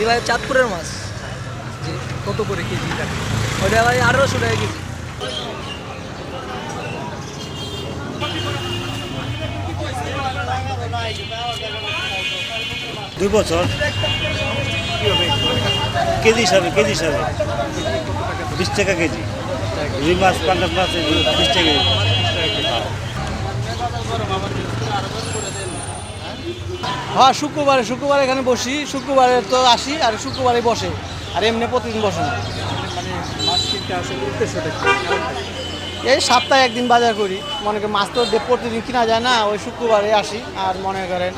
জি ভাই, চাঁদপুরের মাছ। কত করে কেজি? ওইটা ভাই 1800 টাকা কেজি। দুই বছর কেজি হিসাবে 20 টাকা কেজি। রুই মাছ, পাঙ্গাস মাছ 20 টাকা কেজি। হ্যাঁ, শুক্রবারে এখানে বসি। শুক্রবারে তো আসি, আর শুক্রবারে বসে, আর এমনি প্রতিদিন বসে না। মানে মাছ কিনতে আসলে উদ্দেশ্যটা কি? এই সপ্তাহে একদিন বাজার করি। মনে করেন মাছ তো প্রতিদিন কিনা যায় না, ওই শুক্রবারে আসি। আর মনে করেন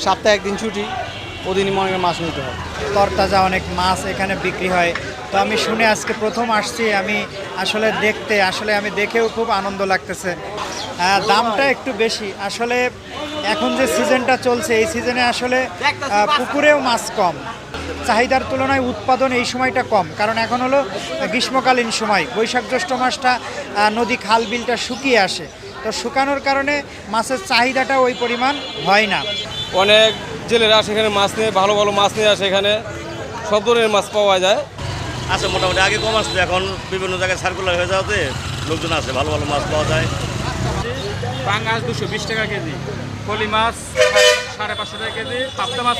সপ্তাহে একদিন ছুটি, ওদিনই মনে করেন মাছ নিতে হয়। তরতাজা অনেক মাছ এখানে বিক্রি হয়। তো আমি শুনে আজকে প্রথম আসছি। আমি আমি দেখেও খুব আনন্দ লাগতেছে। দামটা একটু বেশি আসলে। এখন যে সিজনটা চলছে, এই সিজনে আসলে পুকুরেও মাছ কম, চাহিদার তুলনায় উৎপাদন এই সময়টা কম। কারণ এখন হলো গ্রীষ্মকালীন সময়, বৈশাখ জ্যৈষ্ঠ মাসটা নদী খাল বিলটা শুকিয়ে আসে। তো শুকানোর কারণে মাছের চাহিদাটা ওই পরিমাণ হয় না। অনেক জেলেরা সেখানে মাছ নিয়ে ভালো ভালো মাছ নিয়ে আসে। এখানে সব ধরনের মাছ পাওয়া যায়। আছে মোটামুটি, আগে কম আসতো, এখন বিভিন্ন জায়গায় সার্কুলার হয়ে যাওয়াতে লোকজন আসে, ভালো ভালো মাছ পাওয়া যায়। পাঙ্গাস 220 টাকা কেজি, ফলি মাছ 550 টাকা কেজি, পাবদা মাছ,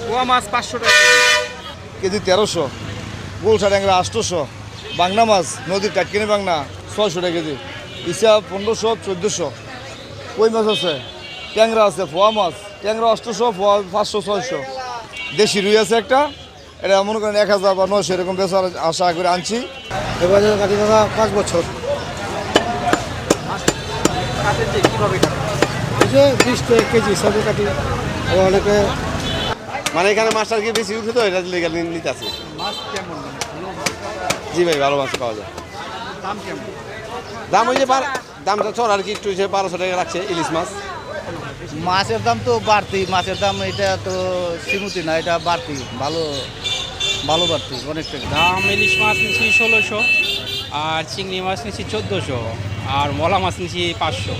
পোয়া মাছ 500 টাকা কেজি। কেজি 1300, গোলসা ট্যাংরা 800, বাংলা মাছ নদীর টাটকিনি বাংলা 600 টাকা কেজি, ইসা 1500, 1400। কই মাছ আছে, ট্যাংরা আছে, ফোয়া মাছ, ট্যাংরা 800, ফোয়া 500, 600। দেশি রুই আছে একটা, এটা মনে করেন 1000 বা 900 এরকম বেচার আশা করে আনছি। এবার কাটি দাদা 5 বছর। কাটেন যে কীভাবে কাটেন? এই যে 20 টাকা কেজি হিসাবে কাটি। অনেকে মানে এখানে মাছটা কি বেশি উঠে তো এটা লেগে নিতে আছে। মাছ কেমন? জি ভাই, ভালো মাছ পাওয়া যায়। দাম কেমন? দাম ওই যে দামটা চড় আর কি, একটু 1200 টাকা রাখছে ইলিশ মাছ। মাছের দাম তো বাড়তি, মাছের দাম এটা তো সীমিত না, এটা বাড়তি, ভালো বাড়তি অনেকটা। দাম ইলিশ মাছ নিচ্ছি 1600, আর চিংড়ি মাছ নিচ্ছি 1400, আর মলা মাছ নিচ্ছি 500।